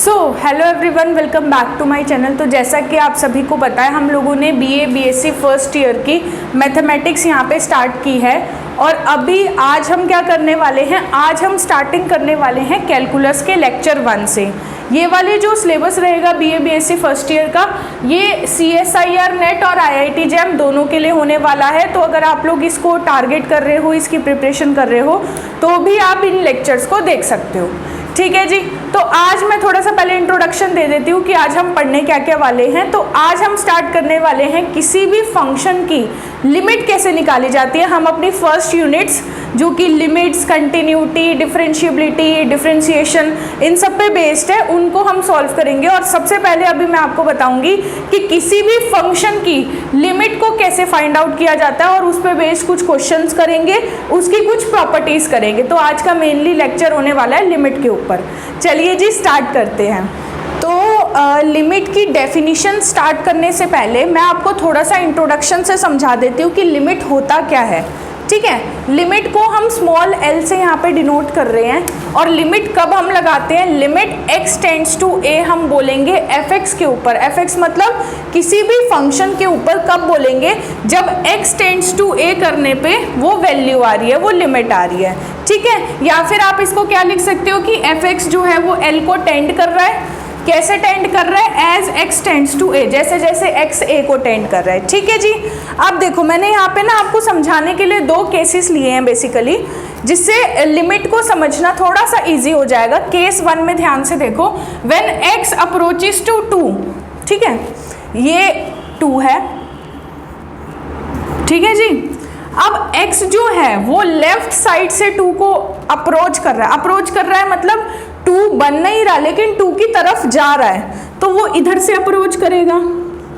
Hello everyone, welcome back to my channel. तो जैसा कि आप सभी को पता है, हम लोगों ने बीए बीएससी फर्स्ट ईयर की मैथमेटिक्स यहाँ पे स्टार्ट की है। और अभी आज हम क्या करने वाले हैं, आज हम स्टार्टिंग करने वाले हैं कैलकुलस के लेक्चर 1 से। ये वाले जो सिलेबस रहेगा बीए बीएससी फर्स्ट ईयर का, ये CSIR नेट और IIT जैम दोनों के लिए होने वाला है। तो अगर आप लोग इसको टारगेट कर रहे हो, इसकी प्रिपरेशन कर रहे हो, तो भी आप इन लेक्चर्स को देख सकते हो। ठीक है जी। तो आज मैं थोड़ा सा पहले इंट्रोडक्शन दे देती हूँ कि आज हम पढ़ने क्या क्या वाले हैं। तो आज हम स्टार्ट करने वाले हैं किसी भी फंक्शन की लिमिट कैसे निकाली जाती है। हम अपनी फर्स्ट यूनिट्स जो कि लिमिट्स, कंटिन्यूटी, डिफरेंशिएबिलिटी, डिफरेंशिएशन, इन सब पे बेस्ड है, उनको हम सॉल्व करेंगे। और सबसे पहले अभी मैं आपको बताऊंगी कि किसी भी फंक्शन की लिमिट को कैसे फाइंड आउट किया जाता है, और उस पर बेस्ड कुछ क्वेश्चंस करेंगे, उसकी कुछ प्रॉपर्टीज करेंगे। तो आज का मेनली लेक्चर होने वाला है लिमिट के ऊपर। चलिए जी, स्टार्ट करते हैं। तो लिमिट की डेफिनेशन स्टार्ट करने से पहले मैं आपको थोड़ा सा इंट्रोडक्शन से समझा देती हूँ कि लिमिट होता क्या है। ठीक है, लिमिट को हम स्मॉल l से यहाँ पे डिनोट कर रहे हैं। और लिमिट कब हम लगाते हैं, limit x tends to a हम बोलेंगे fx के ऊपर। fx मतलब किसी भी फंक्शन के ऊपर कब बोलेंगे, जब x टेंड्स टू a करने पे वो वैल्यू आ रही है, वो लिमिट आ रही है। ठीक है, या फिर आप इसको क्या लिख सकते हो कि fx जो है वो l को टेंड कर रहा है। कैसे टेंड कर रहा है, as x tends to a, जैसे जैसे x a को टेंड कर रहा है। ठीक है जी। अब देखो, मैंने यहाँ पे ना आपको समझाने के लिए 2 केसेस लिए हैं बेसिकली, जिससे लिमिट को समझना थोड़ा सा इजी हो जाएगा। केस 1 में ध्यान से देखो, व्हेन x अप्रोचेस टू 2, ठीक है, ये 2 है। ठीक है जी। अब x जो है वो लेफ्ट साइड से 2 को अप्रोच कर रहा है। अप्रोच कर रहा है मतलब 2 बन नहीं रहा, लेकिन 2 की तरफ जा रहा है, तो वो इधर से अप्रोच करेगा।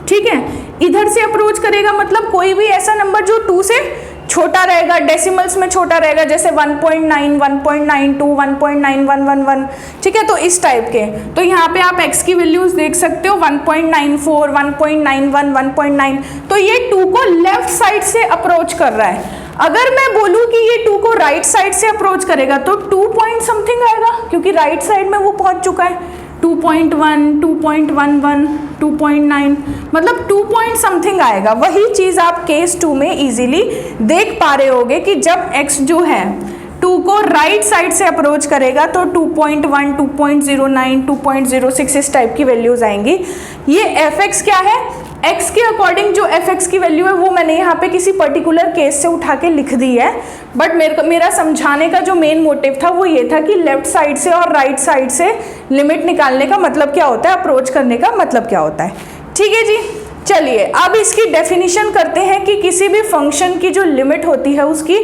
ठीक है, इधर से अप्रोच करेगा मतलब कोई भी ऐसा नंबर जो 2 से छोटा रहेगा, डेसिमल्स में छोटा रहेगा, जैसे 1.9, 1.92, 1.9111। ठीक है, तो इस टाइप के। तो यहाँ पे आप x की वैल्यूज देख सकते हो, 1.94, 1.91, 1.9। तो ये 2 को लेफ्ट साइड से अप्रोच कर रहा है। अगर मैं बोलूँ कि ये 2 को राइट साइड से अप्रोच करेगा तो 2 पॉइंट समथिंग आएगा, क्योंकि राइट साइड में वो पहुंच चुका है। 2.1, 2.11, 2.9, मतलब 2 पॉइंट समथिंग आएगा। वही चीज़ आप केस 2 में इजीली देख पा रहे होगे कि जब x जो है 2 को राइट साइड से अप्रोच करेगा तो 2.1, 2.09, 2.06 इस टाइप की वैल्यूज आएंगी। ये fx क्या है, x के अकॉर्डिंग जो fx की वैल्यू है वो मैंने यहाँ पे किसी पर्टिकुलर केस से उठा के लिख दी है। बट मेरा समझाने का जो मेन मोटिव था वो ये था कि लेफ्ट साइड से और राइट साइड से लिमिट निकालने का मतलब क्या होता है, अप्रोच करने का मतलब क्या होता है। ठीक है जी। चलिए अब इसकी डेफिनेशन करते हैं कि किसी भी फंक्शन की जो लिमिट होती है उसकी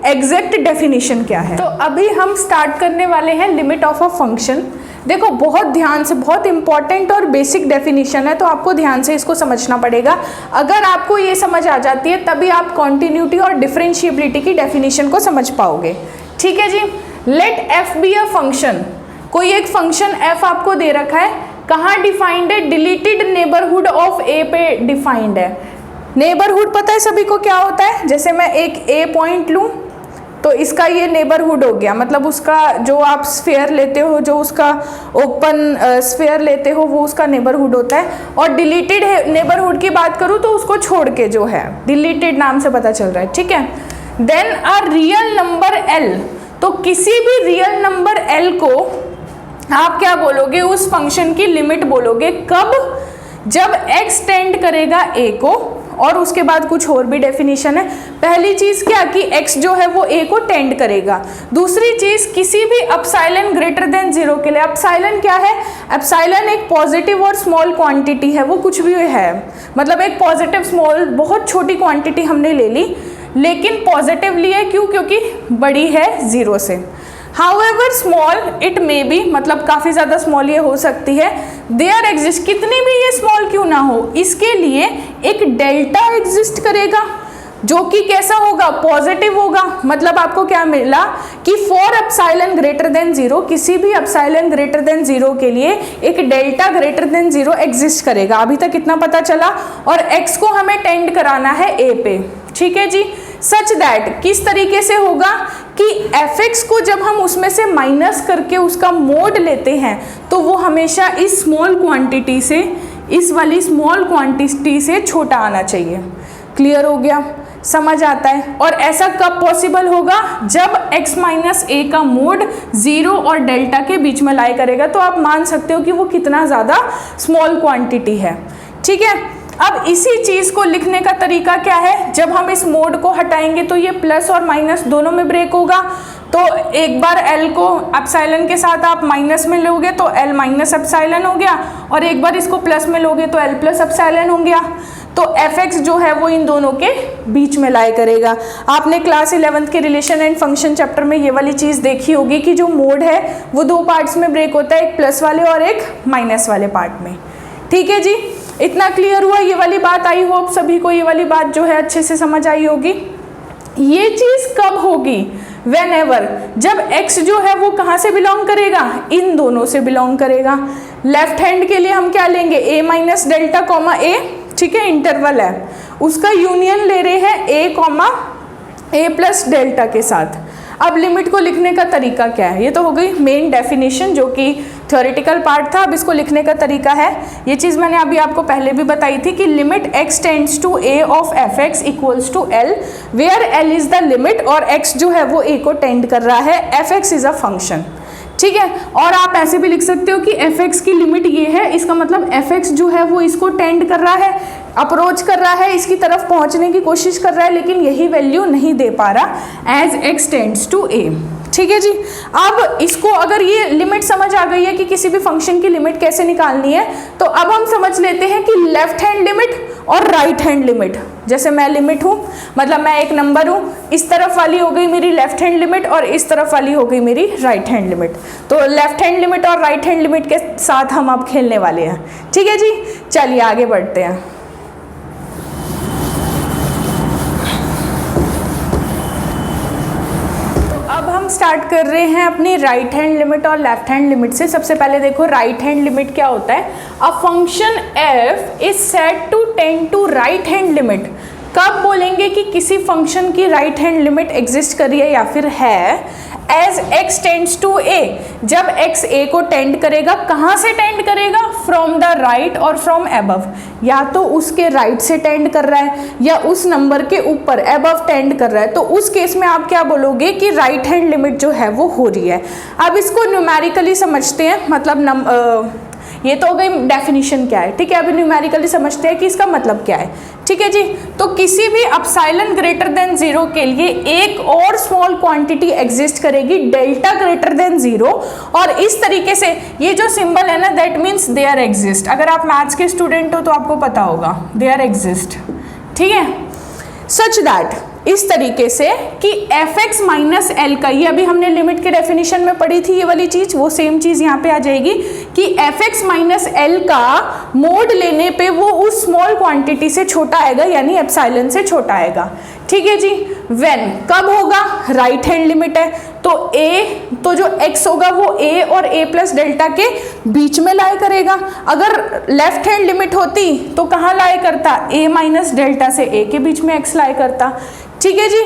एग्जैक्ट डेफिनेशन क्या है। तो अभी हम स्टार्ट करने वाले हैं लिमिट ऑफ अ फंक्शन। देखो, बहुत ध्यान से, बहुत इंपॉर्टेंट और बेसिक डेफिनेशन है, तो आपको ध्यान से इसको समझना पड़ेगा। अगर आपको ये समझ आ जाती है तभी आप कॉन्टिन्यूटी और डिफरेंशिएबिलिटी की डेफिनेशन को समझ पाओगे। ठीक है जी। Let f be a function. कोई एक फंक्शन f आपको दे रखा है, कहाँ डिफाइंड है, डिलीटेड नेबरहुड ऑफ a पे डिफाइंड है। नेबरहुड पता है सभी को क्या होता है, जैसे मैं एक a पॉइंट लूँ तो इसका ये नेबरहुड हो गया, मतलब उसका जो आप स्फीयर लेते हो, जो उसका ओपन स्फीयर लेते हो, वो उसका नेबरहुड होता है। और डिलीटेड नेबरहुड की बात करूँ तो उसको छोड़ के जो है डिलीटेड नाम से पता चल रहा है। ठीक है। Then a real number l, तो किसी भी रियल नंबर l को आप क्या बोलोगे, उस फंक्शन की लिमिट बोलोगे। कब, जब x टेंड करेगा a को, और उसके बाद कुछ और भी डेफिनेशन है। पहली चीज क्या कि x जो है वो a को टेंड करेगा। दूसरी चीज, किसी भी एप्सिलॉन ग्रेटर देन 0 के लिए। एप्सिलॉन क्या है, एप्सिलॉन एक पॉजिटिव और स्मॉल क्वांटिटी है, वो कुछ भी है, मतलब एक पॉजिटिव स्मॉल बहुत छोटी क्वांटिटी हमने ले ली, लेकिन पॉजिटिव लिए क्यों, क्योंकि बड़ी है 0 से। However small it may be, मतलब काफ़ी ज़्यादा स्मॉल ये हो सकती है। There exist, कितनी भी ये स्मॉल क्यों ना हो, इसके लिए एक डेल्टा एग्जिस्ट करेगा, जो कि कैसा होगा, पॉजिटिव होगा। मतलब आपको क्या मिला कि फॉर एप्सिलॉन ग्रेटर देन 0, किसी भी एप्सिलॉन ग्रेटर देन 0 के लिए एक डेल्टा ग्रेटर देन 0 एग्जिस्ट करेगा। अभी तक इतना पता चला। और x को हमें टेंड कराना है a पे। ठीक है जी। सच दैट किस तरीके से होगा कि fx को जब हम उसमें से माइनस करके उसका मोड लेते हैं तो वो हमेशा इस स्मॉल क्वांटिटी से, इस वाली स्मॉल क्वांटिटी से छोटा आना चाहिए। क्लियर हो गया, समझ आता है। और ऐसा कब पॉसिबल होगा, जब x माइनस ए का मोड 0 और डेल्टा के बीच में लाई करेगा, तो आप मान सकते हो कि वो कितना ज़्यादा स्मॉल क्वांटिटी है। ठीक है, अब इसी चीज़ को लिखने का तरीका क्या है, जब हम इस मोड को हटाएंगे तो ये प्लस और माइनस दोनों में ब्रेक होगा। तो एक बार l को एप्सिलॉन के साथ आप माइनस में लोगे तो l माइनस एप्सिलॉन हो गया, और एक बार इसको प्लस में लोगे तो l प्लस एप्सिलॉन हो गया। तो fx जो है वो इन दोनों के बीच में लाई करेगा। आपने क्लास 11th के रिलेशन एंड फंक्शन चैप्टर में ये वाली चीज़ देखी होगी कि जो मोड है वो दो पार्ट्स में ब्रेक होता है, एक प्लस वाले और एक माइनस वाले पार्ट में। ठीक है जी, इतना क्लियर हुआ ये वाली बात। आई होप सभी को ये वाली बात जो है अच्छे से समझ आई होगी। ये चीज़ कब होगी, Whenever, जब x जो है वो कहाँ से बिलोंग करेगा, इन दोनों से बिलोंग करेगा। लेफ्ट हैंड के लिए हम क्या लेंगे, a minus delta comma a, ठीक है, इंटरवल है, उसका यूनियन ले रहे हैं a comma a plus delta के साथ। अब लिमिट को लिखने का तरीका क्या है, ये तो हो गई मेन डेफिनेशन जो कि थ्योरेटिकल पार्ट था। अब इसको लिखने का तरीका है, ये चीज़ मैंने अभी आपको पहले भी बताई थी कि limit x tends to a of fx equals to l, where l is the limit और x जो है वो a को टेंड कर रहा है, fx इज अ फंक्शन। ठीक है, और आप ऐसे भी लिख सकते हो कि fx की लिमिट ये है, इसका मतलब fx जो है वो इसको टेंड कर रहा है, अप्रोच कर रहा है, इसकी तरफ पहुंचने की कोशिश कर रहा है, लेकिन यही वैल्यू नहीं दे पा रहा as x tends to a। ठीक है जी, अब इसको अगर ये लिमिट समझ आ गई है कि किसी भी फंक्शन की लिमिट कैसे निकालनी है, तो अब हम समझ लेते हैं कि लेफ्ट हैंड लिमिट और राइट हैंड लिमिट। जैसे मैं लिमिट हूँ, मतलब मैं एक नंबर हूँ, इस तरफ वाली हो गई मेरी लेफ्ट हैंड लिमिट और इस तरफ वाली हो गई मेरी राइट हैंड लिमिट। तो लेफ्ट हैंड लिमिट और राइट हैंड लिमिट के साथ हम अब खेलने वाले हैं। ठीक है जी, चलिए आगे बढ़ते हैं। स्टार्ट कर रहे हैं अपनी राइट हैंड लिमिट और लेफ्ट हैंड लिमिट से। सबसे पहले देखो राइट हैंड लिमिट क्या होता है। A function f is said to tend to right hand limit. कब बोलेंगे कि किसी फंक्शन की राइट हैंड लिमिट एग्जिस्ट कर रही है या फिर है, as x tends to a, जब x a को टेंड करेगा। कहाँ से टेंड करेगा, फ्रॉम द राइट और फ्रॉम अबव, या तो उसके राइट से टेंड कर रहा है या उस नंबर के ऊपर अबव टेंड कर रहा है, तो उस केस में आप क्या बोलोगे कि राइट हैंड लिमिट जो है वो हो रही है। अब इसको न्यूमेरिकली समझते हैं, मतलब ये तो हो गई डेफिनेशन क्या है। ठीक है, अभी न्यूमेरिकली समझते हैं कि इसका मतलब क्या है। ठीक है जी, तो किसी भी एप्सिलॉन ग्रेटर देन 0 के लिए एक और स्मॉल क्वांटिटी एग्जिस्ट करेगी, डेल्टा ग्रेटर देन 0, और इस तरीके से ये जो सिंबल है ना, दैट मीन्स देयर एग्जिस्ट। अगर आप मैथ्स के स्टूडेंट हो तो आपको पता होगा देयर एग्जिस्ट। ठीक है, सच दैट, इस तरीके से कि fx माइनस एल का, ये अभी हमने लिमिट के डेफिनेशन में पढ़ी थी ये वाली चीज़, वो सेम चीज़ यहाँ पे आ जाएगी कि fx माइनस एल का मोड लेने पे वो उस स्मॉल क्वांटिटी से छोटा आएगा, यानी एप्सिलॉन से छोटा आएगा। ठीक है जी, व्हेन, कब होगा, राइट हैंड लिमिट है, तो a, तो जो x होगा वो a और a प्लस डेल्टा के बीच में लाई करेगा। अगर लेफ्ट हैंड लिमिट होती तो कहाँ लाई करता, a माइनस डेल्टा से a के बीच में x लाई करता। ठीक है जी,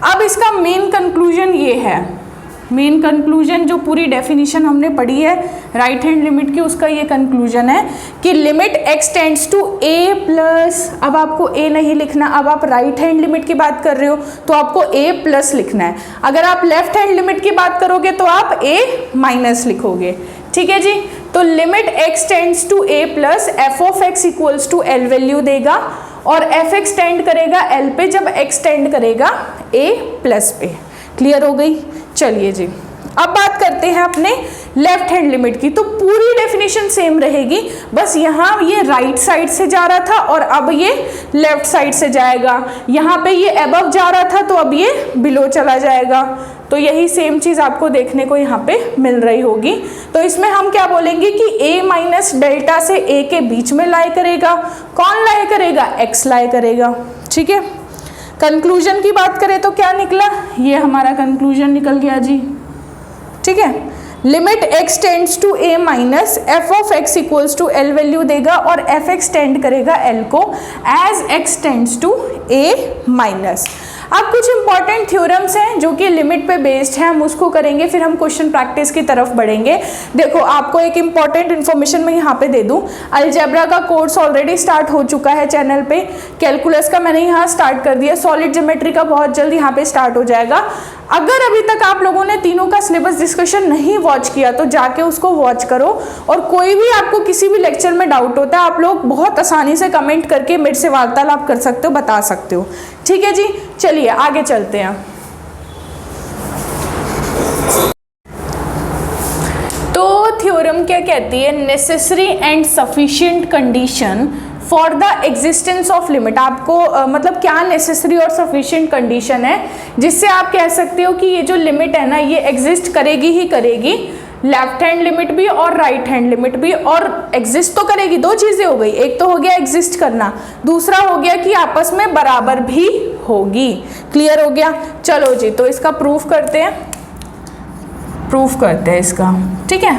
अब इसका मेन कंक्लूजन ये है, मेन कंक्लूजन जो पूरी डेफिनेशन हमने पढ़ी है राइट हैंड लिमिट की, उसका ये कंक्लूजन है कि limit x tends to a plus, अब आपको a नहीं लिखना, अब आप राइट हैंड लिमिट की बात कर रहे हो तो आपको a प्लस लिखना है। अगर आप लेफ्ट हैंड लिमिट की बात करोगे तो आप a माइनस लिखोगे। ठीक है जी, तो limit x tends to a plus F of x equals to l value देगा, और fx टेंड करेगा l पे जब x टेंड करेगा a प्लस पे। क्लियर हो गई, चलिए जी अब बात करते हैं अपने लेफ्ट हैंड लिमिट की। तो पूरी डेफिनेशन सेम रहेगी, बस यहाँ ये राइट साइड से जा रहा था और अब ये लेफ्ट साइड से जाएगा। यहाँ पे ये अबव जा रहा था तो अब ये बिलो चला जाएगा। तो यही सेम चीज़ आपको देखने को यहाँ पे मिल रही होगी। तो इसमें हम क्या बोलेंगे कि a माइनस डेल्टा से a के बीच में लाई करेगा। कौन लाई करेगा, x लाई करेगा। ठीक है, कंक्लूजन की बात करें तो क्या निकला, ये हमारा कंक्लूजन निकल गया जी। ठीक है, limit x tends to a minus F of x equals to l value देगा और एफ एक्स टेंड करेगा l को as x tends to a minus. अब कुछ इंपॉर्टेंट थ्योरम्स हैं जो कि लिमिट पे बेस्ड है, हम उसको करेंगे, फिर हम क्वेश्चन प्रैक्टिस की तरफ बढ़ेंगे। देखो आपको एक इंपॉर्टेंट इन्फॉर्मेशन मैं यहाँ पे दे दूँ, अलजेब्रा का कोर्स ऑलरेडी स्टार्ट हो चुका है चैनल पे, कैलकुलस का मैंने यहाँ स्टार्ट कर दिया, सॉलिड ज्योमेट्री का बहुत जल्द यहाँ पे स्टार्ट हो जाएगा। अगर अभी तक आप लोगों ने तीनों का सिलेबस डिस्कशन नहीं वॉच किया तो जाके उसको वॉच करो, और कोई भी आपको किसी भी लेक्चर में डाउट होता है आप लोग बहुत आसानी से कमेंट करके मेरे से वार्तालाप कर सकते हो, बता सकते हो। ठीक है जी, चलिए आगे चलते हैं। तो थ्योरम क्या कहती है, necessary and sufficient condition for the existence of limit. आपको मतलब क्या नेसेसरी और सफिशिएंट कंडीशन है जिससे आप कह सकते हो कि ये जो लिमिट है ना ये एग्जिस्ट करेगी ही करेगी, लेफ्ट हैंड लिमिट भी और राइट हैंड लिमिट भी, और एग्जिस्ट तो करेगी। दो चीजें हो गई, एक तो हो गया एग्जिस्ट करना, दूसरा हो गया कि आपस में बराबर भी होगी। क्लियर हो गया? चलो जी, तो इसका प्रूफ करते हैं, इसका। ठीक है,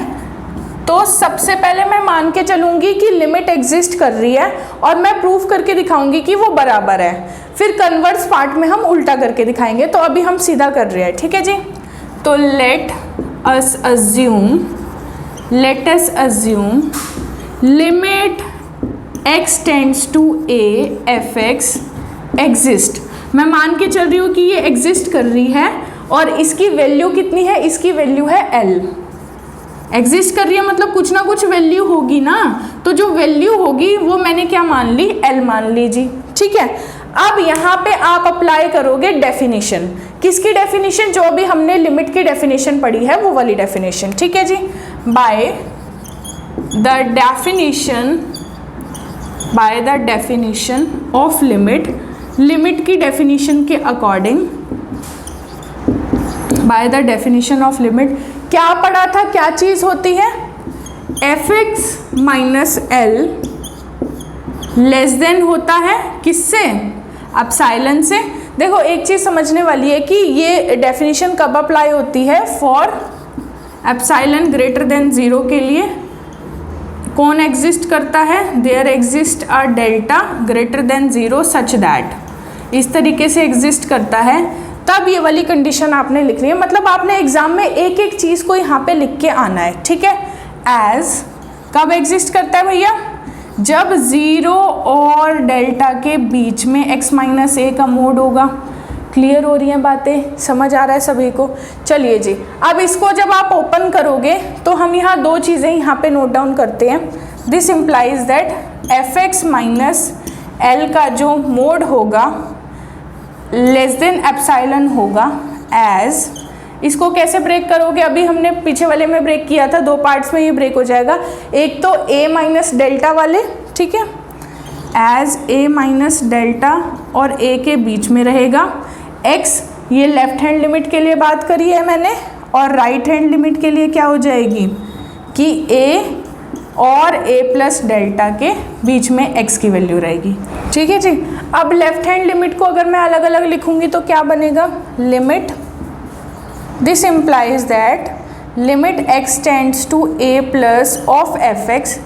तो सबसे पहले मैं मान के चलूंगी कि लिमिट एग्जिस्ट कर रही है और मैं प्रूफ करके दिखाऊंगी कि वो बराबर है, फिर कन्वर्स पार्ट में हम उल्टा करके दिखाएंगे। तो अभी हम सीधा कर रहे हैं, ठीक है जी। तो let us assume limit x tends to a fx exist. मैं मान के चल रही हूँ कि ये एग्जिस्ट कर रही है और इसकी वैल्यू कितनी है, इसकी वैल्यू है l। एग्जिस्ट कर रही है मतलब कुछ ना कुछ वैल्यू होगी ना, तो जो वैल्यू होगी वो मैंने क्या मान ली, l मान ली जी। ठीक है, अब यहाँ पे आप अप्लाई करोगे डेफिनेशन। किसकी डेफिनेशन? जो अभी हमने लिमिट की डेफिनेशन पढ़ी है वो वाली डेफिनेशन। ठीक है जी, by the definition of limit, limit की डेफिनेशन के according, by the definition of limit क्या पढ़ा था, क्या चीज होती है, fx minus l less than होता है किससे, एप्सिलॉन से। देखो एक चीज समझने वाली है कि ये डेफिनेशन कब अप्लाई होती है, फॉर एप्सिलॉन ग्रेटर देन 0 के लिए। कौन एग्जिस्ट करता है, there exist a delta greater than 0 such that, इस तरीके से एग्जिस्ट करता है, तब ये वाली कंडीशन आपने लिखनी है। मतलब आपने एग्जाम में एक एक चीज को यहाँ पे लिख के आना है। ठीक है, एज कब एग्जिस्ट करता है भैया, जब 0 और डेल्टा के बीच में x माइनस ए का मोड होगा। क्लियर हो रही हैं बातें, समझ आ रहा है सभी को? चलिए जी, अब इसको जब आप ओपन करोगे तो हम यहाँ दो चीज़ें यहाँ पे नोट डाउन करते हैं। This implies that fx minus L का जो मोड होगा लेस देन एप्सिलॉन होगा एज, इसको कैसे ब्रेक करोगे, अभी हमने पीछे वाले में ब्रेक किया था, दो पार्ट्स में ये ब्रेक हो जाएगा। एक तो a माइनस डेल्टा वाले, ठीक है, एज a माइनस डेल्टा और a के बीच में रहेगा x, ये लेफ्ट हैंड लिमिट के लिए बात करी है मैंने, और राइट हैंड लिमिट के लिए क्या हो जाएगी कि a और a प्लस डेल्टा के बीच में x की वैल्यू रहेगी। ठीक है जी, अब लेफ्ट हैंड लिमिट को अगर मैं अलग अलग लिखूंगी तो क्या बनेगा, limit, this implies that limit x tends to a plus of fx।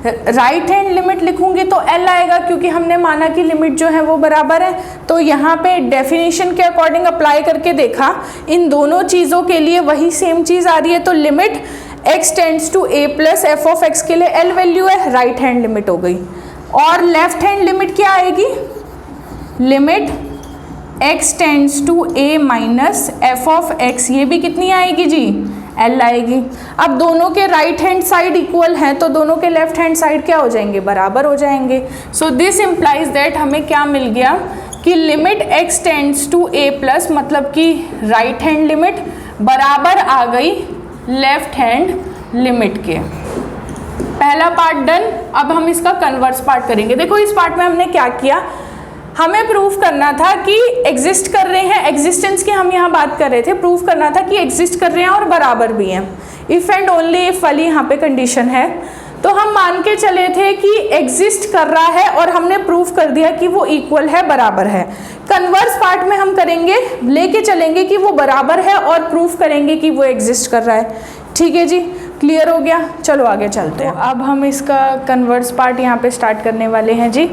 Right hand limit लिखूंगी तो l आएगा क्योंकि हमने माना कि लिमिट जो है वो बराबर है। तो यहाँ पे डेफिनेशन के अकॉर्डिंग अप्लाई करके देखा, इन दोनों चीज़ों के लिए वही सेम चीज़ आ रही है। तो limit x tends to a plus F of x के लिए l वैल्यू है, राइट हैंड लिमिट हो गई। और लेफ्ट हैंड लिमिट क्या आएगी, limit x tends to a minus F of x, ये भी कितनी आएगी जी, l आएगी। अब दोनों के राइट हैंड साइड इक्वल हैं तो दोनों के लेफ्ट हैंड साइड क्या हो जाएंगे, बराबर हो जाएंगे। सो दिस इम्प्लाइज दैट हमें क्या मिल गया कि limit x tends to a plus, मतलब कि राइट हैंड लिमिट बराबर आ गई लेफ्ट हैंड लिमिट के। पहला पार्ट डन। अब हम इसका कन्वर्स पार्ट करेंगे। देखो इस पार्ट में हमने क्या किया, हमें प्रूफ करना था कि एग्जिस्ट कर रहे हैं, एग्जिस्टेंस की हम यहाँ बात कर रहे थे, प्रूफ करना था कि एग्जिस्ट कर रहे हैं और बराबर भी हैं। इफ़ एंड ओनली इफ वाली यहाँ पे कंडीशन है, तो हम मान के चले थे कि एग्जिस्ट कर रहा है और हमने प्रूफ कर दिया कि वो इक्वल है, बराबर है। कन्वर्स पार्ट में हम करेंगे, लेके चलेंगे कि वो बराबर है और प्रूफ करेंगे कि वो एग्जिस्ट कर रहा है। ठीक है जी, क्लियर हो गया? चलो आगे चलते हैं। अब हम इसका कन्वर्स पार्ट यहाँ पे स्टार्ट करने वाले हैं जी।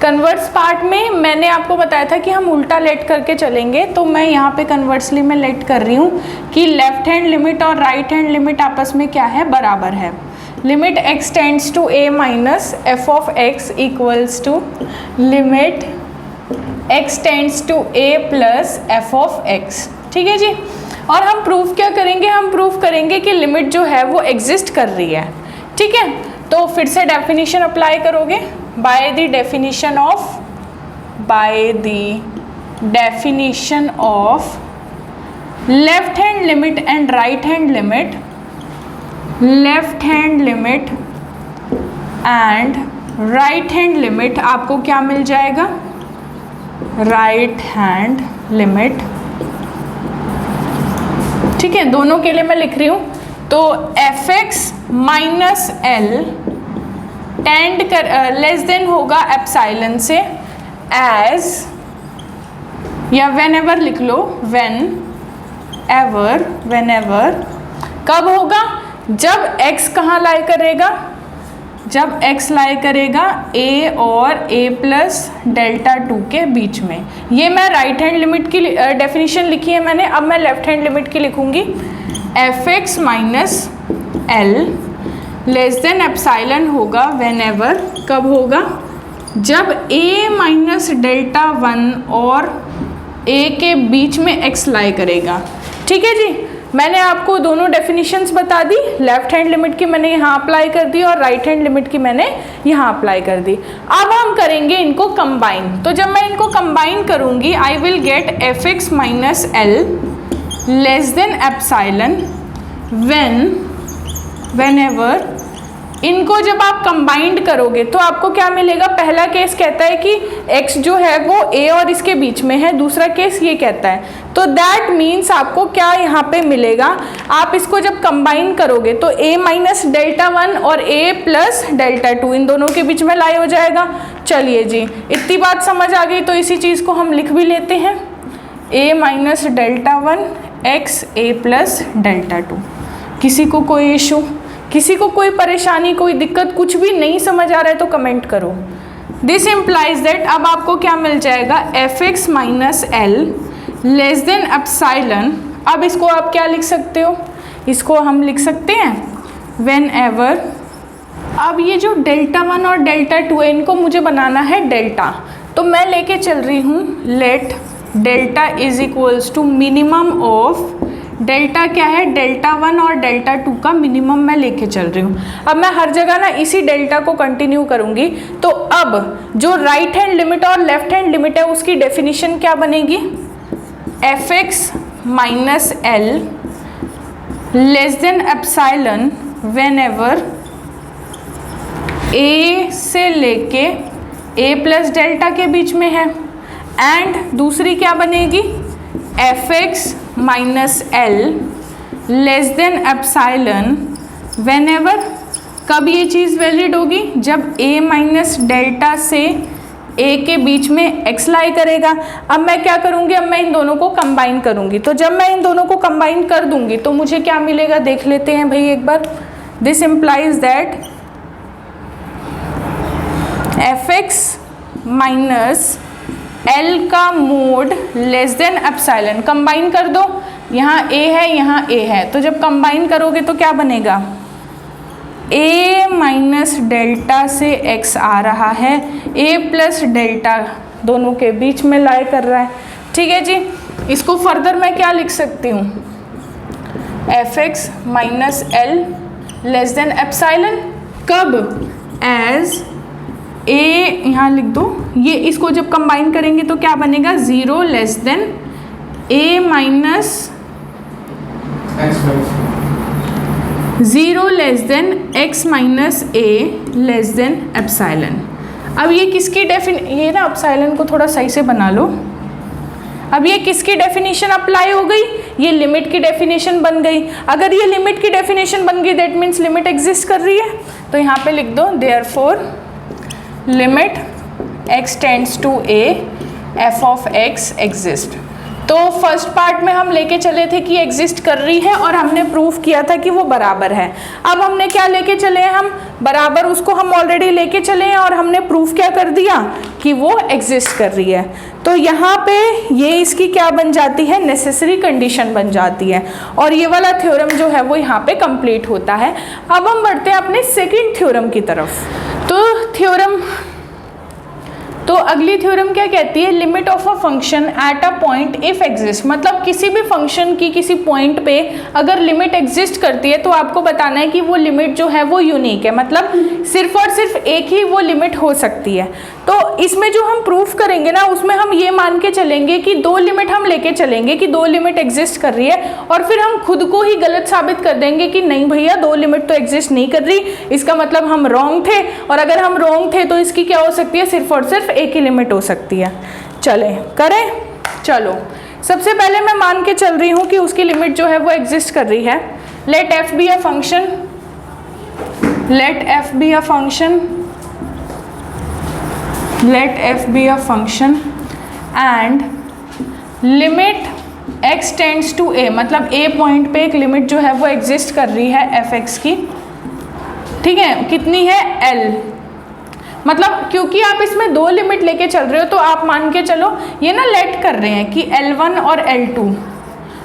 कन्वर्स पार्ट में मैंने आपको बताया था कि हम उल्टा लेट करके चलेंगे, तो मैं यहाँ पे कन्वर्सली में लेट कर रही हूँ कि लेफ्ट हैंड लिमिट और राइट हैंड लिमिट आपस में क्या है, बराबर है। Limit x tends to a minus F of x equals to limit x tends to a plus F of x। ठीक है जी। और हम प्रूफ क्या करेंगे, हम प्रूफ करेंगे कि लिमिट जो है वो एग्जिस्ट कर रही है। ठीक है, तो फिर से डेफिनेशन अप्लाई करोगे, bye the definition of left hand limit and right hand limit, left hand limit and right hand limit, आपको क्या मिल जाएगा, राइट हैंड लिमिट। ठीक है, दोनों के लिए मैं लिख रही हूँ, तो F x minus L tend कर लेस देन होगा एप्साइलन से, एज या वेन एवर लिख लो, वेन एवर कब होगा, जब x कहाँ लाई करेगा, जब x लाई करेगा a और a प्लस डेल्टा 2 के बीच में। ये मैं राइट हैंड लिमिट की डेफिनेशन लिखी है मैंने, अब मैं लेफ्ट हैंड लिमिट की लिखूंगी। F x minus L less than epsilon होगा वेन एवर, कब होगा, जब a माइनस डेल्टा 1 और a के बीच में x लाई करेगा। ठीक है जी, मैंने आपको दोनों डेफिनेशंस बता दी, लेफ्ट हैंड लिमिट की मैंने यहाँ अप्लाई कर दी और राइट हैंड लिमिट की मैंने यहाँ अप्लाई कर दी। अब हम करेंगे इनको कंबाइन, तो जब मैं इनको कंबाइन करूँगी I will get F x minus L less than epsilon when ever. इनको जब आप कंबाइंड करोगे तो आपको क्या मिलेगा, पहला केस कहता है कि x जो है वो a और इसके बीच में है, दूसरा केस ये कहता है, तो दैट मीन्स आपको क्या यहाँ पे मिलेगा, आप इसको जब कंबाइन करोगे तो a माइनस डेल्टा 1 और a प्लस डेल्टा 2 इन दोनों के बीच में लाई हो जाएगा। चलिए जी, इतनी बात समझ आ गई, तो इसी चीज़ को हम लिख भी लेते हैं, a minus delta 1 x a plus delta 2। किसी को कोई इशू, किसी को कोई परेशानी, कोई दिक्कत, कुछ भी नहीं समझ आ रहा है तो कमेंट करो। दिस इम्प्लाइज दैट अब आपको क्या मिल जाएगा, F x minus L less than epsilon. अब इसको आप क्या लिख सकते हो, इसको हम लिख सकते हैं वेन एवर। अब ये जो डेल्टा 1 और डेल्टा 2 है इनको मुझे बनाना है डेल्टा, तो मैं लेके चल रही हूँ let delta is equals to minimum of delta, क्या है, डेल्टा 1 और डेल्टा 2 का मिनिमम मैं लेके चल रही हूँ। अब मैं हर जगह ना इसी डेल्टा को कंटिन्यू करूँगी, तो अब जो राइट हैंड लिमिट और लेफ्ट हैंड लिमिट है उसकी डेफिनेशन क्या बनेगी, f x minus L less than epsilon whenever a से लेके a प्लस डेल्टा के बीच में है, एंड दूसरी क्या बनेगी, f x minus L less than epsilon when ever, कब ये चीज़ वैलिड होगी, जब a माइनस डेल्टा से a के बीच में x लाई करेगा। अब मैं क्या करूँगी, अब मैं इन दोनों को कंबाइन करूँगी, तो जब मैं इन दोनों को कंबाइन कर दूँगी तो मुझे क्या मिलेगा, देख लेते हैं भाई एक बार। This implies that f x minus L का mod less than epsilon, combine कर दो, यहाँ a है यहाँ a है, तो जब कंबाइन करोगे तो क्या बनेगा, a माइनस डेल्टा से x आ रहा है, a प्लस डेल्टा दोनों के बीच में लाई कर रहा है। ठीक है जी, इसको फर्दर मैं क्या लिख सकती हूँ, F x minus L less than epsilon, कब, एज a, यहाँ लिख दो, ये इसको जब कंबाइन करेंगे तो क्या बनेगा, 0 less then a minus 0 less than x minus a less than epsilon. अब ये किसकी ये ना एप्साइलन को थोड़ा सही से बना लो। अब ये किसकी डेफिनेशन अप्लाई हो गई, ये लिमिट की डेफिनेशन बन गई। अगर ये लिमिट की डेफिनेशन बन गई दैट मीन्स लिमिट एग्जिस्ट कर रही है, तो यहाँ पे लिख दो therefore limit x tends to a f of x exist. तो फर्स्ट पार्ट में हम लेके चले थे कि एग्जिस्ट कर रही है और हमने प्रूफ किया था कि वो बराबर है। अब हमने क्या लेके चले हैं, हम बराबर उसको हम ऑलरेडी लेके चले हैं और हमने प्रूफ क्या कर दिया कि वो एग्जिस्ट कर रही है। तो यहाँ पे ये इसकी क्या बन जाती है, नेसेसरी कंडीशन बन जाती है और ये वाला थ्योरम जो है वो यहाँ पे कंप्लीट होता है। अब हम बढ़ते हैं अपने सेकेंड थ्योरम की तरफ। तो अगली थ्योरम क्या कहती है, limit of a function at a point if exist, मतलब किसी भी फंक्शन की किसी पॉइंट पे अगर लिमिट एग्जिस्ट करती है तो आपको बताना है कि वो लिमिट जो है वो यूनिक है, मतलब सिर्फ और सिर्फ एक ही वो लिमिट हो सकती है। तो इसमें जो हम प्रूफ करेंगे ना उसमें हम ये मान के चलेंगे कि दो लिमिट हम लेके चलेंगे कि दो लिमिट एग्जिस्ट कर रही है और फिर हम खुद को ही गलत साबित कर देंगे कि नहीं भैया दो लिमिट तो एग्जिस्ट नहीं कर रही, इसका मतलब हम रॉन्ग थे, और अगर हम रॉन्ग थे तो इसकी क्या हो सकती है, सिर्फ और सिर्फ एक ही लिमिट हो सकती है। चले करें, चलो सबसे पहले मैं मान के चल रही हूँ कि उसकी लिमिट जो है वो एग्जिस्ट कर रही है। Let F be a function, let f be a function and limit x tends to a, मतलब a पॉइंट पे एक लिमिट जो है वो एग्जिस्ट कर रही है fx की, ठीक है, कितनी है l, मतलब क्योंकि आप इसमें दो लिमिट लेके चल रहे हो तो आप मान के चलो ये ना लेट कर रहे हैं कि L1 और L2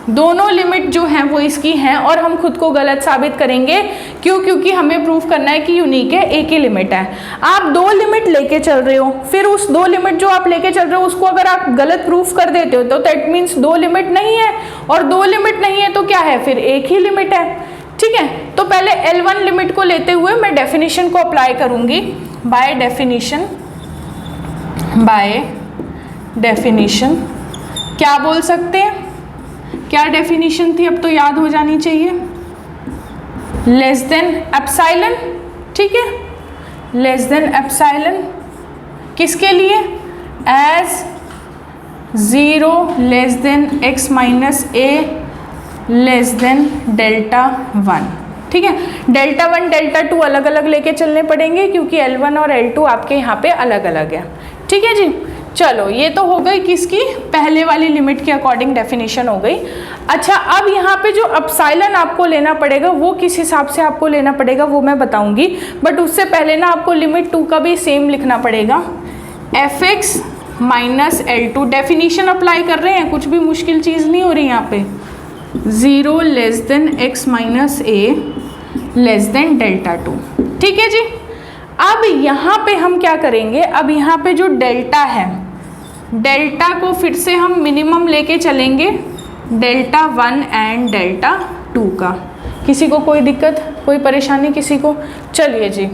दोनों लिमिट जो हैं वो इसकी हैं और हम खुद को गलत साबित करेंगे। क्यों? क्योंकि हमें प्रूफ करना है कि यूनिक है, एक ही लिमिट है। आप दो लिमिट लेके चल रहे हो, फिर उस दो लिमिट जो आप लेके चल रहे हो उसको अगर आप गलत प्रूफ कर देते हो तो दैट मीन्स दो लिमिट नहीं है, और दो लिमिट नहीं है तो क्या है, फिर एक ही लिमिट है, ठीक है। तो पहले L1 लिमिट को लेते हुए मैं डेफिनेशन को अप्लाई करूंगी। बाय डेफिनेशन क्या बोल सकते हैं, क्या डेफिनेशन थी, अब तो याद हो जानी चाहिए, लेस देन एप्सिलॉन, ठीक है, लेस देन एप्सिलॉन किसके लिए, as 0 less than x minus a less than delta 1, ठीक है। डेल्टा 1 डेल्टा 2 अलग अलग लेके चलने पड़ेंगे क्योंकि L1 और L2 आपके यहाँ पे अलग अलग है, ठीक है जी। चलो ये तो हो गई किसकी, पहले वाली लिमिट के अकॉर्डिंग डेफिनेशन हो गई। अच्छा अब यहाँ पे जो एप्सिलॉन आपको लेना पड़ेगा वो किस हिसाब से आपको लेना पड़ेगा वो मैं बताऊंगी, बट उससे पहले ना आपको लिमिट 2 का भी सेम लिखना पड़ेगा, fx minus L2, definition apply कर रहे हैं, कुछ भी मुश्किल चीज़ नहीं हो रही यहाँ पे, 0 less than x minus a less than delta 2, ठीक है जी। अब यहाँ पे हम क्या करेंगे, अब यहाँ पे जो डेल्टा है, डेल्टा को फिर से हम मिनिमम लेके चलेंगे, डेल्टा 1 एंड डेल्टा 2 का। किसी को कोई दिक्कत, कोई परेशानी किसी को? चलिए जी,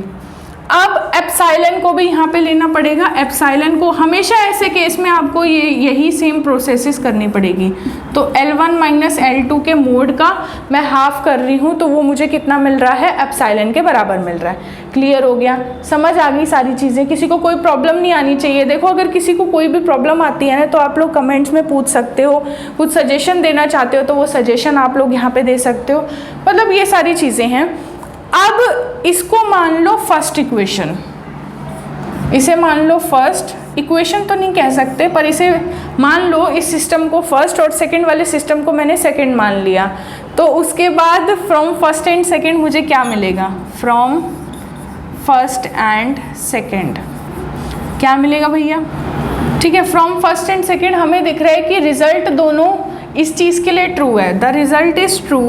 अब एप्सिलॉन को भी यहाँ पे लेना पड़ेगा। एप्सिलॉन को हमेशा ऐसे केस में आपको यही सेम प्रोसेसेस करनी पड़ेगी। तो L1 माइनस L2 के मोड का मैं हाफ कर रही हूँ तो वो मुझे कितना मिल रहा है, एप्सिलॉन के बराबर मिल रहा है। क्लियर हो गया, समझ आ गई सारी चीज़ें, किसी को कोई प्रॉब्लम नहीं आनी चाहिए। देखो अगर किसी को कोई भी प्रॉब्लम आती है ना तो आप लोग कमेंट्स में पूछ सकते हो, कुछ सजेशन देना चाहते हो तो वो सजेशन आप लोग यहाँ पे दे सकते हो, मतलब ये सारी चीज़ें हैं। अब इसको मान लो फर्स्ट इक्वेशन, इसे मान लो फर्स्ट इक्वेशन तो नहीं कह सकते पर इसे मान लो, इस सिस्टम को फर्स्ट और सेकंड वाले सिस्टम को मैंने सेकंड मान लिया। तो उसके बाद फ्रॉम फर्स्ट एंड सेकंड मुझे क्या मिलेगा, फ्रॉम फर्स्ट एंड सेकंड क्या मिलेगा भैया, ठीक है। फ्रॉम फर्स्ट एंड सेकंड हमें दिख रहा है कि रिजल्ट दोनों इस चीज़ के लिए ट्रू है, the result is true,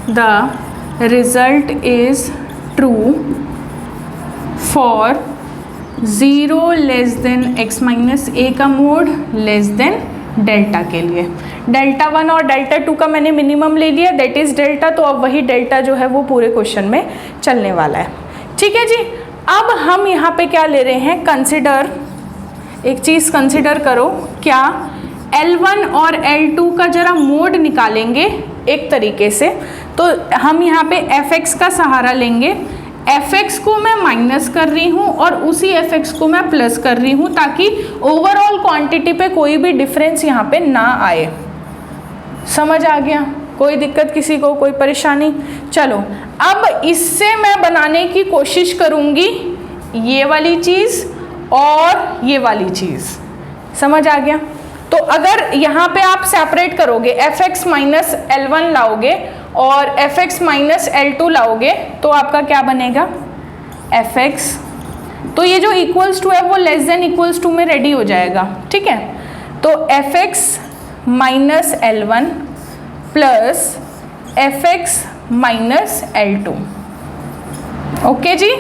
the result is true for 0 less than x minus a का मोड लेस देन डेल्टा के लिए। डेल्टा 1 और डेल्टा 2 का मैंने मिनिमम ले लिया, दैट इज डेल्टा, तो अब वही डेल्टा जो है वो पूरे क्वेश्चन में चलने वाला है, ठीक है जी। अब हम यहाँ पे क्या ले रहे हैं, कंसिडर, एक चीज़ कंसिडर करो, क्या L1 और L2 का जरा मोड निकालेंगे एक तरीके से। तो हम यहाँ पे fx का सहारा लेंगे, fx को मैं माइनस कर रही हूँ और उसी fx को मैं प्लस कर रही हूँ ताकि ओवरऑल क्वांटिटी पे कोई भी डिफरेंस यहाँ पे ना आए। समझ आ गया, कोई दिक्कत किसी को, कोई परेशानी? चलो अब इससे मैं बनाने की कोशिश करूँगी ये वाली चीज़ और ये वाली चीज़, समझ आ गया। तो अगर यहाँ पे आप सेपरेट करोगे fx माइनस L1 लाओगे और fx माइनस L2 लाओगे तो आपका क्या बनेगा fx, तो ये जो इक्वल्स टू है वो लेस देन इक्वल्स टू में रेडी हो जाएगा, ठीक है। तो fx minus L1 plus fx minus L2, okay जी,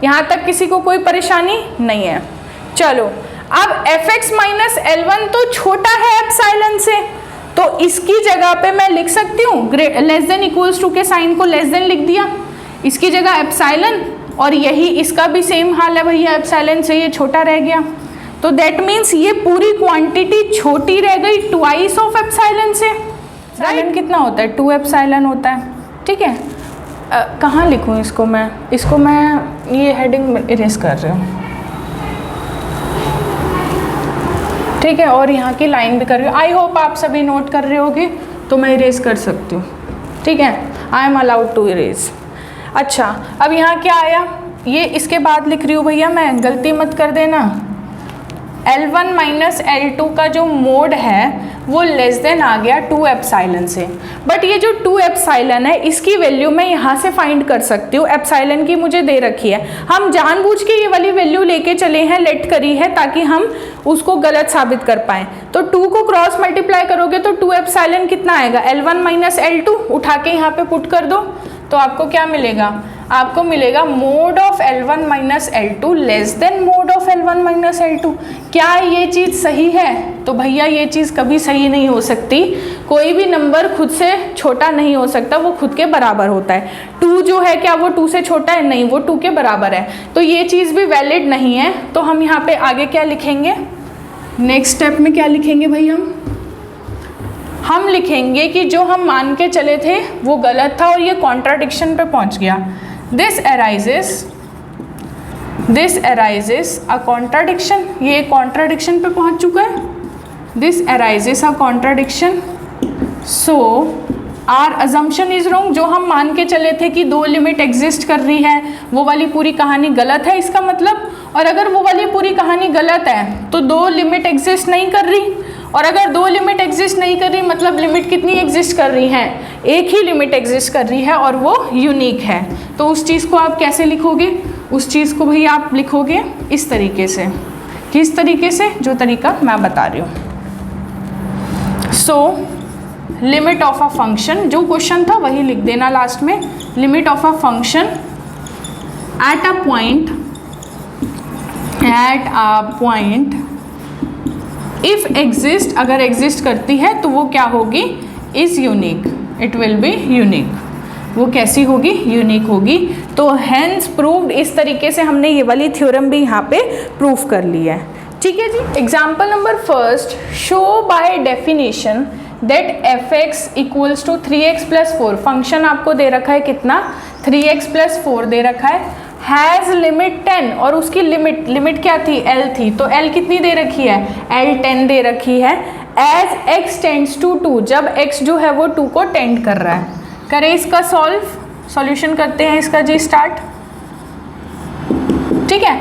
यहाँ तक किसी को कोई परेशानी नहीं है। चलो अब fx माइनस L1 तो छोटा है एप्सिलॉन से, तो इसकी जगह पे मैं लिख सकती हूँ लेस देन इक्वल्स टू के साइन को लेस देन लिख दिया, इसकी जगह एप्सिलॉन, और यही इसका भी सेम हाल है भैया, एप्सिलॉन से ये छोटा रह गया, तो दैट मीन्स ये पूरी क्वांटिटी छोटी रह गई ट्वाइस ऑफ एप्सिलॉन से। एप्सिलॉन कितना होता है 2 एप्सिलॉन होता है, ठीक है। कहाँ लिखूँ इसको मैं ये हेडिंग इरेज कर रही हूँ, ठीक है, और यहाँ की लाइन भी कर रही हूँ। आई होप आप सभी नोट कर रहे होगे, तो मैं इरेज कर सकती हूँ, ठीक है, I am allowed to erase. अच्छा अब यहाँ क्या आया, ये इसके बाद लिख रही हूँ भैया मैं, गलती मत कर देना। L1 माइनस L2 का जो मोड है वो लेस देन आ गया 2 एप्सिलॉन से, बट ये जो 2 एप्सिलॉन है इसकी वैल्यू मैं यहाँ से फाइंड कर सकती हूँ, एप्सिलॉन की मुझे दे रखी है, हम जानबूझ के ये वाली वैल्यू लेके चले हैं, लेट करी है ताकि हम उसको गलत साबित कर पाएँ। तो 2 को क्रॉस मल्टीप्लाई करोगे तो 2 एप्सिलॉन कितना आएगा L1 माइनस L2, उठा के यहाँ पे पुट कर दो, तो आपको क्या मिलेगा, आपको मिलेगा mode of L1 minus L2 less than mode of L1 minus L2। क्या ये चीज़ सही है? तो भैया ये चीज़ कभी सही नहीं हो सकती, कोई भी नंबर खुद से छोटा नहीं हो सकता, वो खुद के बराबर होता है। 2 जो है क्या वो 2 से छोटा है? नहीं, वो 2 के बराबर है, तो ये चीज़ भी वैलिड नहीं है। तो हम यहाँ पे आगे क्या लिखेंगे, नेक्स्ट स्टेप में क्या लिखेंगे भाई, हम लिखेंगे कि जो हम मान के चले थे वो गलत था और ये कॉन्ट्राडिक्शन पे पहुंच गया। दिस अराइजेस अ कॉन्ट्राडिक्शन, ये कॉन्ट्राडिक्शन पे पहुंच चुका है। This arises a contradiction, so our assumption is wrong. जो हम मान के चले थे कि 2 लिमिट एग्जिस्ट कर रही है वो वाली पूरी कहानी गलत है इसका मतलब, और अगर वो वाली पूरी कहानी गलत है तो 2 लिमिट एग्जिस्ट नहीं कर रही, और अगर 2 लिमिट एग्जिस्ट नहीं कर रही मतलब लिमिट कितनी एग्जिस्ट कर रही हैं, एक ही लिमिट एग्जिस्ट कर रही है और वो यूनिक है। तो उस चीज़ को आप कैसे लिखोगे, उस चीज़ को भी आप लिखोगे इस तरीके से। किस तरीके से? जो तरीका मैं बता रही हूँ। So limit of a function, जो क्वेश्चन था वही लिख देना लास्ट में, limit of a function at a point if exist, अगर एग्जिस्ट करती है तो वो क्या होगी, is unique, it will be unique. वो कैसी होगी, यूनिक होगी। तो हेंस प्रूव्ड, इस तरीके से हमने ये वाली थ्योरम भी यहाँ पे प्रूफ कर ली है, ठीक है जी। Example number first, show by definition that fx equals to 3x plus 4, function आपको दे रखा है कितना, 3x प्लस 4 दे रखा है, हैज़ लिमिट 10, और उसकी लिमिट क्या थी, L थी, तो L कितनी दे रखी है, L 10 दे रखी है। एज x टेंड्स टू 2, जब x जो है वो 2 को टेंड कर रहा है। करें इसका सॉल्यूशन करते हैं इसका जी स्टार्ट, ठीक है।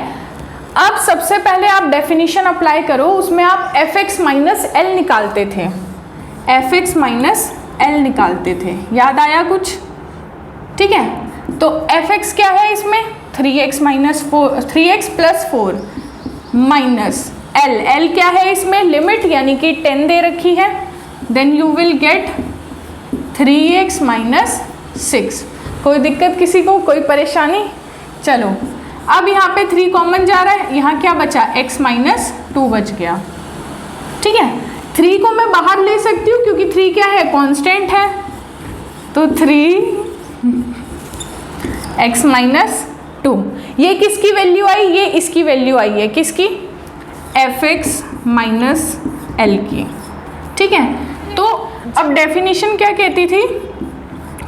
अब सबसे पहले आप डेफिनेशन अप्लाई करो, उसमें आप fx माइनस L निकालते थे, fx माइनस L निकालते थे, याद आया कुछ, ठीक है। तो fx क्या है इसमें, 3x minus 4, 3x plus 4 minus L क्या है इसमें, लिमिट यानी कि 10 दे रखी है, then you will get 3x minus 6। कोई दिक्कत किसी को, कोई परेशानी? चलो अब यहाँ पे 3 कॉमन जा रहा है, यहाँ क्या बचा, x माइनस 2 बच गया, ठीक है। 3 को मैं बाहर ले सकती हूँ क्योंकि 3 क्या है, कांस्टेंट है, तो 3x माइनस 2, ये किसकी वैल्यू आई, ये इसकी वैल्यू आई है, किसकी, fx माइनस L की, ठीक है। तो अब डेफिनेशन क्या कहती थी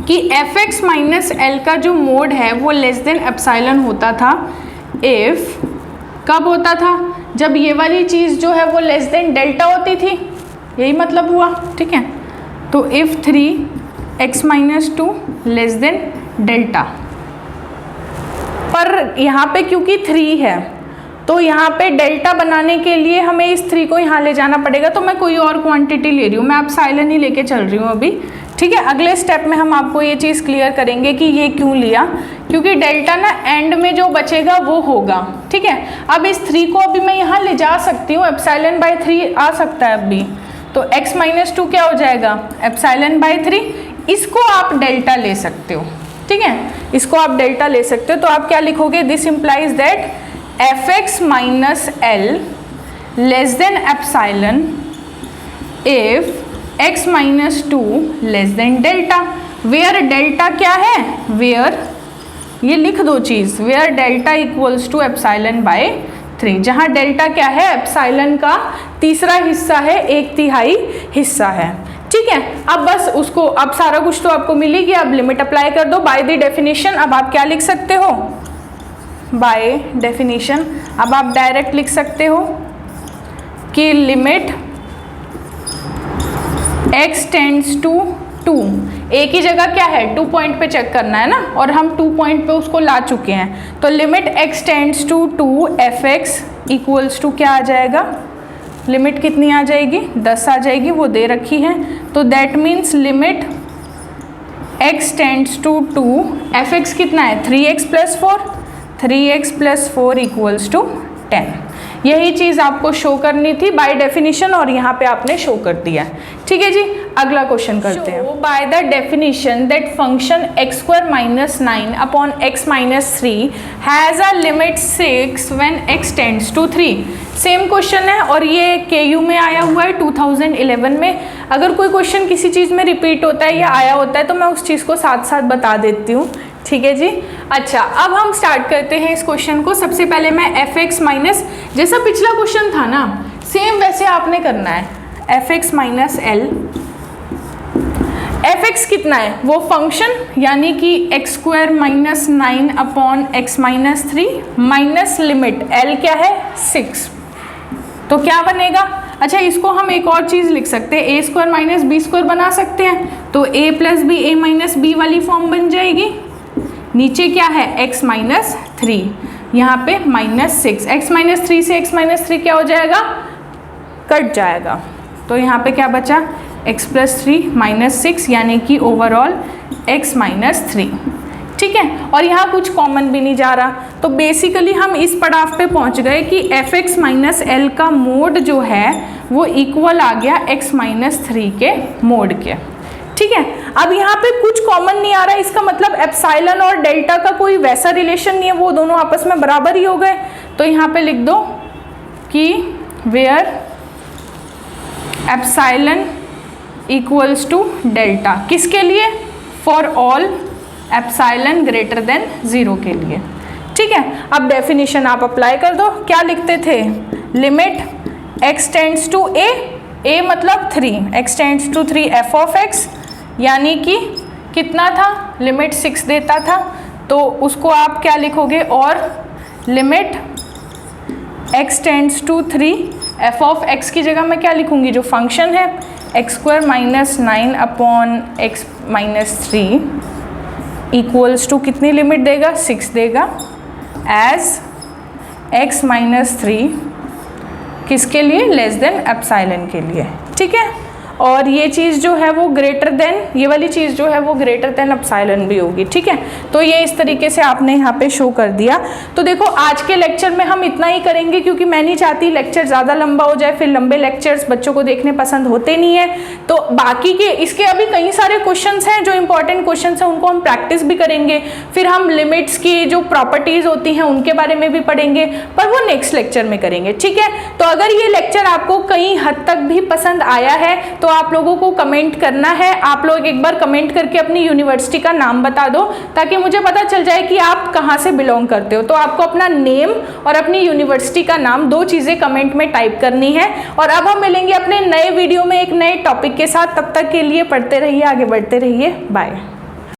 कि fx माइनस L का जो मोड है वो लेस देन एप्सिलॉन होता था, इफ, कब होता था, जब ये वाली चीज़ जो है वो लेस देन डेल्टा होती थी, यही मतलब हुआ, ठीक है। तो if 3x minus 2 less than delta, पर यहाँ पे क्योंकि 3 है तो यहाँ पे डेल्टा बनाने के लिए हमें इस 3 को यहाँ ले जाना पड़ेगा, तो मैं कोई और क्वांटिटी ले रही हूँ, मैं एप्सिलॉन ही लेके चल रही हूँ अभी, ठीक है। अगले स्टेप में हम आपको ये चीज़ क्लियर करेंगे कि ये क्यों लिया, क्योंकि डेल्टा ना एंड में जो बचेगा वो होगा, ठीक है। अब इस 3 को अभी मैं यहाँ ले जा सकती हूँ, एप्सिलॉन बाई 3 आ सकता है अभी, तो x माइनस 2 क्या हो जाएगा, एप्सिलॉन बाई 3, इसको आप डेल्टा ले सकते हो, ठीक है, इसको आप डेल्टा ले सकते हो। तो आप क्या लिखोगे, this implies that fx minus L less than epsilon if x minus 2 less than delta, where delta क्या है, वेयर, ये लिख दो चीज़, where delta equals to epsilon by 3, जहाँ डेल्टा क्या है, एप्सिलॉन का तीसरा हिस्सा है, 1/3 हिस्सा है, ठीक है। अब बस उसको, अब सारा कुछ तो आपको मिलेगी, अब लिमिट अप्लाई कर दो बाय द डेफिनेशन। अब आप क्या लिख सकते हो, बाय डेफिनेशन, अब आप डायरेक्ट लिख सकते हो कि लिमिट x टेंड्स टू 2, एक ही जगह क्या है, 2 पॉइंट पे चेक करना है ना, और हम 2 पॉइंट पे उसको ला चुके हैं, तो limit x tends to 2 fx equals to क्या आ जाएगा, लिमिट कितनी आ जाएगी, 10 आ जाएगी, वो दे रखी है, तो that means limit x tends to 2 fx कितना है, 3x plus 4, 3x plus 4 equals to 10, यही चीज़ आपको शो करनी थी बाय डेफिनेशन, और यहाँ पे आपने शो कर दिया, ठीक है जी। अगला क्वेश्चन करते हैं, by the definition that function x square minus 9 upon x minus 3 has a limit 6 when x tends to 3, same question है और ये KU में आया हुआ है 2011 में। अगर कोई क्वेश्चन किसी चीज़ में रिपीट होता है या आया होता है तो मैं उस चीज़ को साथ साथ बता देती हूँ, ठीक है जी। अच्छा, अब हम स्टार्ट करते हैं इस क्वेश्चन को। सबसे पहले मैं fx माइनस, जैसा पिछला क्वेश्चन था ना सेम वैसे आपने करना है, fx माइनस एल, fx कितना है, वो फंक्शन यानी कि x square minus 9 upon x minus 3 minus limit l क्या है 6, तो क्या बनेगा। अच्छा, इसको हम एक और चीज़ लिख सकते हैं, a square minus B square बना सकते हैं, तो a plus B a minus B वाली फॉर्म बन जाएगी। नीचे क्या है, x माइनस 3, यहाँ पे माइनस 6, x माइनस 3 से x माइनस 3 क्या हो जाएगा, कट जाएगा, तो यहाँ पे क्या बचा, x प्लस 3 माइनस 6, यानी कि ओवरऑल x माइनस 3, ठीक है। और यहाँ कुछ कॉमन भी नहीं जा रहा, तो बेसिकली हम इस पड़ाव पे पहुँच गए कि fx माइनस एल का मोड जो है वो इक्वल आ गया x माइनस 3 के मोड के, ठीक है। अब यहाँ पे कुछ कॉमन नहीं आ रहा, इसका मतलब एप्सिलॉन और डेल्टा का कोई वैसा रिलेशन नहीं है, वो दोनों आपस में बराबर ही हो गए, तो यहाँ पे लिख दो कि where epsilon equals to delta, किसके लिए, for all epsilon greater than 0 के लिए, ठीक है। अब डेफिनेशन आप अप्लाई कर दो, क्या लिखते थे, limit x tends to a मतलब 3, x tends to 3 f of x, यानी कि कितना था, लिमिट 6 देता था, तो उसको आप क्या लिखोगे, और limit x tends to 3 f of x की जगह मैं क्या लिखूंगी, जो फंक्शन है x square minus 9 upon x minus 3 equals to कितनी लिमिट देगा, 6 देगा, एज x माइनस 3 किसके लिए, लेस देन एप्सिलॉन के लिए, ठीक है। और ये चीज़ जो है वो ग्रेटर देन, ये वाली चीज़ जो है वो ग्रेटर देन एप्सिलॉन भी होगी, ठीक है। तो ये इस तरीके से आपने यहाँ पे शो कर दिया। तो देखो आज के लेक्चर में हम इतना ही करेंगे, क्योंकि मैं नहीं चाहती लेक्चर ज़्यादा लंबा हो जाए, फिर लंबे लेक्चर्स बच्चों को देखने पसंद होते नहीं है। तो बाकी के इसके अभी कई सारे क्वेश्चंस हैं जो इंपॉर्टेंट क्वेश्चंस हैं, उनको हम प्रैक्टिस भी करेंगे, फिर हम लिमिट्स की जो प्रॉपर्टीज़ होती हैं उनके बारे में भी पढ़ेंगे, पर वो नेक्स्ट लेक्चर में करेंगे, ठीक है। तो अगर ये लेक्चर आपको कहीं हद तक भी पसंद आया है तो आप लोगों को कमेंट करना है। आप लोग एक बार कमेंट करके अपनी यूनिवर्सिटी का नाम बता दो, ताकि मुझे पता चल जाए कि आप कहाँ से बिलोंग करते हो। तो आपको अपना नेम और अपनी यूनिवर्सिटी का नाम, 2 चीज़ें कमेंट में टाइप करनी है। और अब हम मिलेंगे अपने नए वीडियो में एक नए टॉपिक के साथ। तब तक के लिए पढ़ते रहिए, आगे बढ़ते रहिए, बाय।